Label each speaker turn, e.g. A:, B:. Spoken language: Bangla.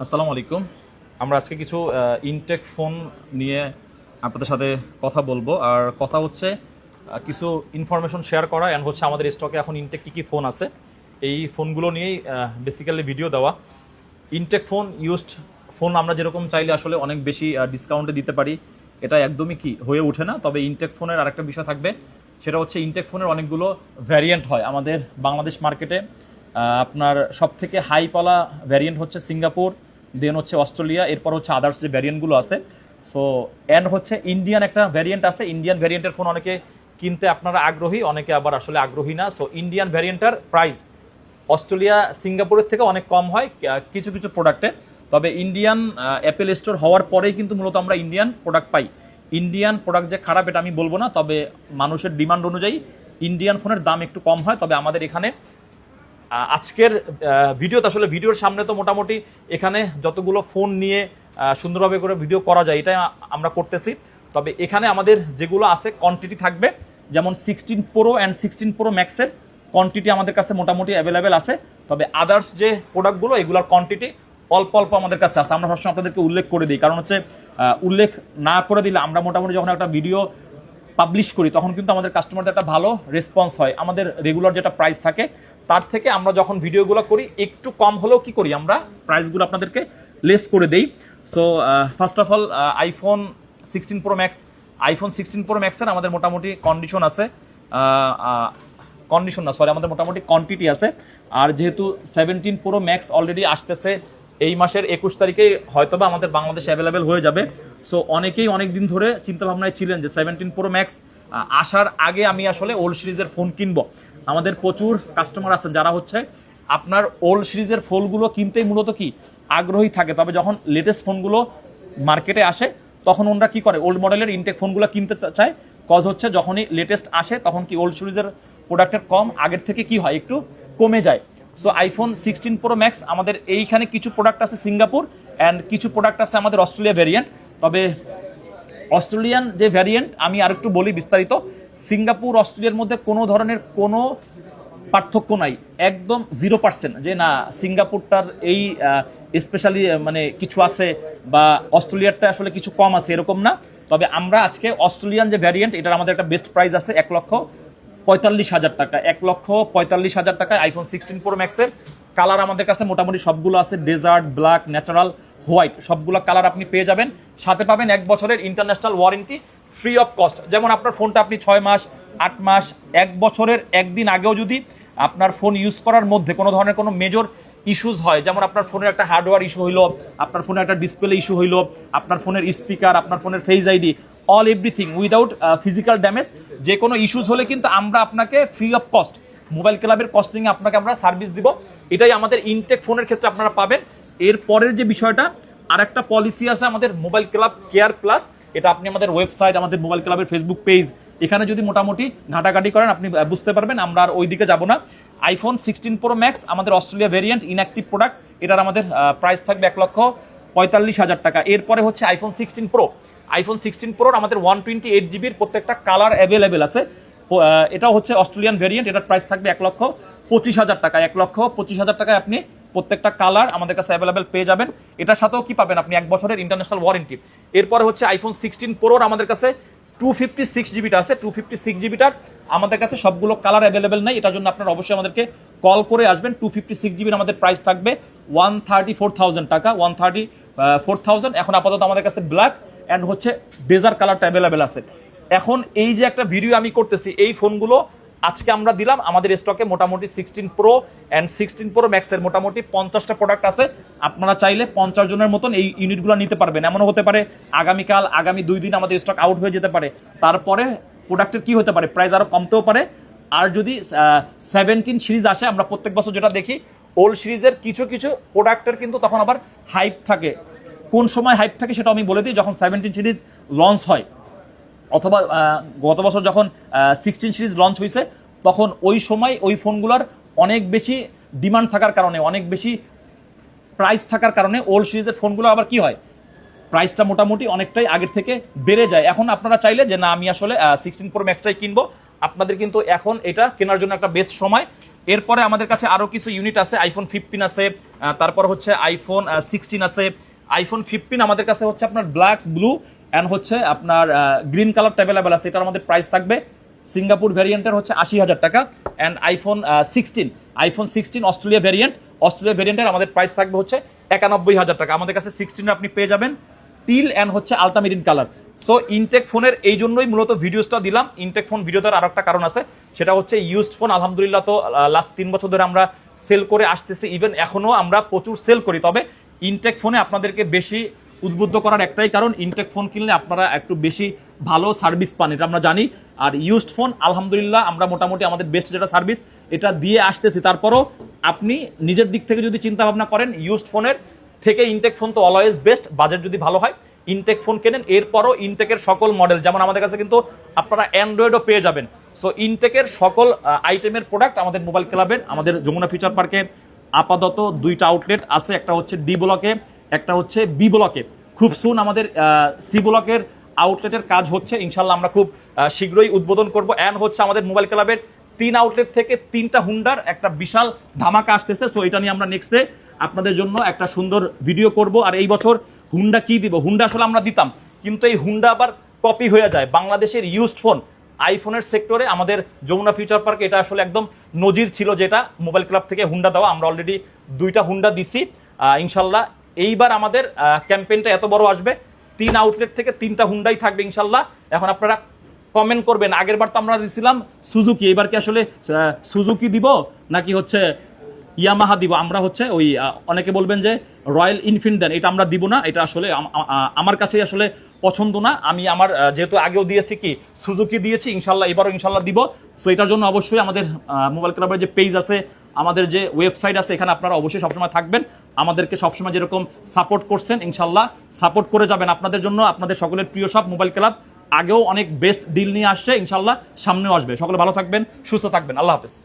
A: আসসালামু আলাইকুম। আমরা আজকে কিছু ইনটেক ফোন নিয়ে আপনাদের সাথে কথা বলবো। আর কথা হচ্ছে কিছু ইনফরমেশন শেয়ার করা অ্যান্ড হচ্ছে আমাদের স্টকে এখন ইনটেক কী কী ফোন আছে এই ফোনগুলো নিয়েই বেসিক্যালি ভিডিও দেওয়া। ইনটেক ফোন ইউজড ফোন আমরা যেরকম চাইলে আসলে অনেক বেশি ডিসকাউন্টে দিতে পারি, এটা একদমই কি হয়ে ওঠে না। তবে ইনটেক ফোনের আরেকটা বিষয় থাকবে, সেটা হচ্ছে ইনটেক ফোনের অনেকগুলো ভ্যারিয়েন্ট হয় আমাদের বাংলাদেশ মার্কেটে। আপনার সব থেকে হাইপালা ভ্যারিয়েন্ট হচ্ছে সিঙ্গাপুর, দেন হচ্ছে অস্ট্রেলিয়া, এরপর হচ্ছে আদার্স যে ভ্যারিয়েন্টগুলো আছে। সো অ্যান্ড হচ্ছে ইন্ডিয়ান একটা ভ্যারিয়েন্ট আছে। ইন্ডিয়ান ভ্যারিয়েন্টের ফোন অনেকে কিনতে আপনারা আগ্রহী, অনেকে আবার আসলে আগ্রহী না। সো ইন্ডিয়ান ভ্যারিয়েন্টের প্রাইস অস্ট্রেলিয়া সিঙ্গাপুরের থেকে অনেক কম হয় কিছু কিছু প্রোডাক্টে। তবে ইন্ডিয়ান অ্যাপেল স্টোর হওয়ার পরেই কিন্তু মূলত আমরা ইন্ডিয়ান প্রোডাক্ট পাই। ইন্ডিয়ান প্রোডাক্ট যে খারাপ এটা আমি বলবো না, তবে মানুষের ডিমান্ড অনুযায়ী ইন্ডিয়ান ফোনের দাম একটু কম হয়। তবে আমাদের এখানে আজকের ভিডিওতে আসলে ভিডিওর সামনে তো মোটামুটি এখানে যতগুলো ফোন নিয়ে সুন্দরভাবে করে ভিডিও করা যায় এটা আমরা করতেছি। তবে এখানে আমাদের যেগুলো আছে কোয়ান্টিটি থাকবে, যেমন 16 প্রো অ্যান্ড 16 প্রো ম্যাক্সের কোয়ান্টিটি আমাদের কাছে মোটামুটি অ্যাভেলেবেল আছে। তবে আদার্স যে প্রোডাক্টগুলো এগুলোর কোয়ান্টিটি অল্প অল্প আমাদের কাছে আছে। আমরা সবসময় আপনাদেরকে উল্লেখ করে দিই, কারণ হচ্ছে উল্লেখ না করে দিলে আমরা মোটামুটি যখন একটা ভিডিও পাবলিশ করি তখন কিন্তু আমাদের কাস্টমারদের একটা ভালো রেসপন্স হয়। আমাদের রেগুলার যেটা প্রাইস থাকে তার থেকে আমরা যখন ভিডিওগুলো করি একটু কম হলেও কি করি, আমরা প্রাইসগুলো আপনাদেরকে লেস করে দেই। So first of all iPhone 16 pro max, iPhone 16 pro ম্যাক্সের আমাদের মোটামুটি কন্ডিশন আছে, আমাদের মোটামুটি কোয়ান্টিটি আছে। আর যেহেতু 17 প্রো ম্যাক্স অলরেডি আসতেছে এই মাসের 21 তারিখেই হয়তোবা আমাদের বাংলাদেশে অ্যাভেলেবেল হয়ে যাবে। সো অনেকেই অনেক দিন ধরে চিন্তাভাবনায় ছিলেন যে 17 প্রো ম্যাক্স আসার আগে আমি আসলে ওল্ড সিরিজের ফোন কিনবো। আমাদের প্রচুর কাস্টমার আছেন যারা হচ্ছে আপনার ওল্ড সিরিজের ফোনগুলো কিনতেই মূলত কি আগ্রহী থাকে। তবে যখন লেটেস্ট ফোনগুলো মার্কেটে আসে তখন ওনারা কি করে, ওল্ড মডেলের ইনটেক ফোনগুলো কিনতে চায়। কজ হচ্ছে যখনই লেটেস্ট আসে তখন কি ওল্ড সিরিজের প্রোডাক্টের কম আগের থেকে কি হয়, একটু কমে যায়। সো আইফোন 16 প্রো ম্যাক্স আমাদের এইখানে কিছু প্রোডাক্ট আছে সিঙ্গাপুর অ্যান্ড কিছু প্রোডাক্ট আছে আমাদের অস্ট্রেলিয়া ভ্যারিয়েন্ট। তবে অস্ট্রেলিয়ান যে ভ্যারিয়েন্ট আমি আর একটু বলি বিস্তারিত। সিঙ্গাপুর অস্ট্রেলিয়ার মধ্যে কোনো ধরনের কোনো পার্থক্য নাই, একদম 0% যে না সিঙ্গাপুরটার এই স্পেশালি মানে কিছু আছে বা অস্ট্রেলিয়ারটা আসলে কিছু কম আছে, এরকম না। তবে আমরা আজকে অস্ট্রেলিয়ান যে ভ্যারিয়েন্ট এটার আমাদের একটা বেস্ট প্রাইস আছে 1,45,000 টাকা। 1,45,000 টাকায় আইফোন 16 প্রো ম্যাক্সের কালার আমাদের কাছে মোটামুটি সবগুলো আছে, ডেজার্ট, ব্ল্যাক, ন্যাচারাল, হোয়াইট, সবগুলো কালার আপনি পেয়ে যাবেন। সাথে পাবেন 1 বছরের international warranty free of cost. যেমন আপনার ফোনটা আপনি 6 মাস, 8 মাস, 1 বছরের একদিন আগেও যদি আপনার ফোন ইউজ করার মধ্যে কোনো ধরনের কোনো মেজর ইস্যুস হয়, যেমন আপনার ফোনের একটা হার্ডওয়্যার ইস্যু হইলো, আপনার ফোনের একটা ডিসপ্লে ইস্যু হইলো, আপনার ফোনের স্পিকার, আপনার ফোনের face ID, all everything without physical damage, যে কোনো ইস্যুস হলে কিন্তু আমরা আপনাকে ফ্রি অফ কস্ট মোবাইল ক্লাবের কস্টিংয়ে আপনাকে আমরা সার্ভিস দিব। এটাই আমাদের ইনটেক ফোনের ক্ষেত্রে আপনারা পাবেন। এর পরের যে বিষয়টা, আর একটা পলিসি আছে আমাদের মোবাইল ক্লাব কেয়ার প্লাস। এটা আপনি আমাদের ওয়েবসাইট, আমাদের মোবাইল ক্লাবের ফেসবুক পেজ, এখানে যদি মোটামুটি ঘাটাঘাটি করেন আপনি বুঝতে পারবেন, আমরা আর ওই দিকে যাব না। আইফোন 16 প্রো ম্যাক্স আমাদের অস্ট্রেলিয়া ভেরিয়েন্ট ইনঅ্যাক্টিভ প্রোডাক্ট, এটার আমাদের প্রাইস থাকবে 1,45,000 টাকা। এরপরে হচ্ছে আইফোন 16 প্রো। আইফোন 16 প্রোর আমাদের 128 জিবির প্রত্যেকটা কালার অ্যাভেলেবেল আছে। এটাও হচ্ছে অস্ট্রেলিয়ান ভেরিয়েন্ট, এটার প্রাইস থাকবে 1,25,000 টাকা। 1,25,000 টাকায় আপনি প্রত্যেকটা কালার আমাদের কাছে অ্যাভেলেবেল পেয়ে যাবেন। এটার সাথেও কি পাবেন আপনি 1 বছরের ইন্টারন্যাশনাল ওয়ারেন্টি। এরপরে হচ্ছে আইফোন 16 প্রোর আমাদের কাছে 256 জিবিটা আছে। 256 জিবিটার আমাদের কাছে সবগুলো কালার অ্যাভেলেবেল নেই, এটার জন্য আপনারা অবশ্যই আমাদেরকে কল করে আসবেন। 256 জিবির আমাদের প্রাইস থাকবে 134,000 টাকা। 134,000। এখন আপাতত আমাদের কাছে ব্ল্যাক অ্যান্ড হচ্ছে ডেজার্ট কালারটা অ্যাভেলেবেল আছে। এখন এই যে একটা ভিডিও আমি করতেছি, এই ফোনগুলো আজকে আমরা দিলাম আমাদের স্টকে মোটামুটি 16 প্রো অ্যান্ড 16 প্রো ম্যাক্সের মোটামুটি 50টা প্রোডাক্ট আছে। আপনারা চাইলে 50 জনের মতন এই ইউনিটগুলো নিতে পারবেন। এমনও হতে পারে আগামীকাল, আগামী 2 দিন আমাদের স্টক আউট হয়ে যেতে পারে। তারপরে প্রোডাক্টের কি হতে পারে, প্রাইস আরও কমতেও পারে। আর যদি 17 সিরিজ আসে, আমরা প্রত্যেক বছর যেটা দেখি ওল্ড সিরিজের কিছু কিছু প্রোডাক্টের কিন্তু তখন আবার হাইপ থাকে। কোন সময় হাইপ থাকে সেটা আমি বলে দিই, যখন 17 সিরিজ লঞ্চ হয় অথবা গত বছর যখন 16 সিরিজ লঞ্চ হয়েছে তখন ওই সময় ওই ফোনগুলোর অনেক বেশি ডিমান্ড থাকার কারণে, অনেক বেশি প্রাইস থাকার কারণে ওল্ড সিরিজের ফোনগুলো আবার কি হয়, প্রাইসটা মোটামুটি অনেকটাই আগের থেকে বেড়ে যায়। এখন আপনারা চাইলে যে না আমি আসলে 16 প্রো ম্যাক্সটাই কিনবো, আপনাদের কিন্তু এখন এটা কেনার জন্য একটা বেস্ট সময়। এরপরে আমাদের কাছে আরও কিছু ইউনিট আছে, আইফোন 15 আছে, তারপর হচ্ছে আইফোন 16 আছে। আইফোন 15 আমাদের কাছে হচ্ছে আপনার ব্ল্যাক, ব্লু অ্যান্ড হচ্ছে আপনার গ্রিন কালারটা অ্যাভেলেবেল আছে। এটার আমাদের প্রাইস থাকবে সিঙ্গাপুর ভ্যারিয়েন্টের হচ্ছে 80,000 টাকা। অ্যান্ড আইফোন 16 অস্ট্রেলিয়া ভ্যারিয়েন্টের আমাদের প্রাইস থাকবে হচ্ছে 91,000 টাকা। আমাদের কাছে 16 আপনি পেয়ে যাবেন টিল অ্যান্ড হচ্ছে আলটামেরিন কালার। সো ইনটেক ফোনের এই জন্যই মূলত ভিডিওসটা দিলাম। ইনটেক ফোন ভিডিও দেওয়ার আরো একটা কারণ আছে, সেটা হচ্ছে ইউজড ফোন আলহামদুলিল্লাহ তো লাস্ট 3 বছর ধরে আমরা সেল করে আসতেছি, ইভেন এখনো আমরা প্রচুর সেল করি। তবে ইনটেক ফোনে আপনাদেরকে বেশি উদ্বুদ্ধ করার একটাই কারণ, ইনটেক ফোন কিনলে আপনারা একটু বেশি ভালো সার্ভিস পান, এটা আমরা জানি। আর ইউজড ফোন আলহামদুলিল্লাহ আমরা মোটামুটি আমাদের বেস্ট যেটা সার্ভিস এটা দিয়ে আসতেছি। তারপরও আপনি নিজের দিক থেকে যদি চিন্তা ভাবনা করেন, ইউজড ফোনের থেকে ইনটেক ফোন তো অলওয়েজ বেস্ট, বাজেট যদি ভালো হয় ইনটেক ফোন কেনেন। এরপরও ইনটেকের সকল মডেল, যেমন আমাদের কাছে কিন্তু আপনারা অ্যান্ড্রয়েডও পেয়ে যাবেন। সো ইনটেকের সকল আইটেমের প্রোডাক্ট আমাদের মোবাইল ক্লাবের, আমাদের যমুনা ফিউচার পার্কে আপাতত 2টা আউটলেট আছে, একটা হচ্ছে ডি ব্লকে, একটা হচ্ছে বি ব্লকে। খুব সুন আমাদের সি ব্লকের আউটলেটের কাজ হচ্ছে, ইনশাল্লাহ আমরা খুব শীঘ্রই উদ্বোধন করব। অ্যান্ড হচ্ছে আমাদের মোবাইল ক্লাবের 3 আউটলেট থেকে 3টা হুন্ডার একটা বিশাল ধামাকা আসতেছে। সো এটা নিয়ে আমরা নেক্সট ডে আপনাদের জন্য একটা সুন্দর ভিডিও করব। আর এই বছর হুন্ডা কি দিব, হুন্ডা আসলে আমরা দিতাম, কিন্তু এই হুন্ডা আবার কপি হয়ে যায় বাংলাদেশের ইউজড ফোন আইফোনের সেক্টরে। আমাদের যমুনা ফিউচার পার্কে এটা আসলে একদম নজির ছিল, যেটা মোবাইল ক্লাব থেকে হুন্ডা দেওয়া। আমরা অলরেডি 2টা হুন্ডা দিছি। ইনশাল্লাহ এইবার আমাদের ক্যাম্পেইনটা এত বড় আসবে, 3 আউটলেট থেকে 3টা হুন্ডাই থাকবে ইনশাল্লাহ। এখন আপনারা কমেন্ট করবেন, আগের বার তো আমরা দিছিলাম সুজুকি, এবার কি আসলে সুজুকি দিব নাকি হচ্ছে ইয়ামাহা দিব? আমরা হচ্ছে ওই অনেকে বলবেন যে রয়্যাল এনফিল্ড দেন, এটা আমরা দিব না। এটা আসলে আমার কাছে আসলে পছন্দ না। আমি আমার যেহেতু আগেও দিয়েছি কি সুজুকি দিয়েছি, ইনশাল্লাহ এবারও ইনশাল্লাহ দিব। সো এটার জন্য অবশ্যই আমাদের মোবাইল ক্লাবের যে পেজ আছে, আমাদের যে ওয়েবসাইট আছে, এখানে আপনারা অবশ্যই সবসময় থাকবেন। আমাদেরকে সবসময় যেরকম সাপোর্ট করছেন ইনশাল্লাহ সাপোর্ট করে যাবেন। আপনাদের জন্য আপনাদের সকলের প্রিয় সব মোবাইল ক্লাব আগেও অনেক বেস্ট ডিল নিয়ে আসছে, ইনশাল্লাহ সামনেও আসবে। সকলে ভালো থাকবেন, সুস্থ থাকবেন, আল্লাহ হাফেজ।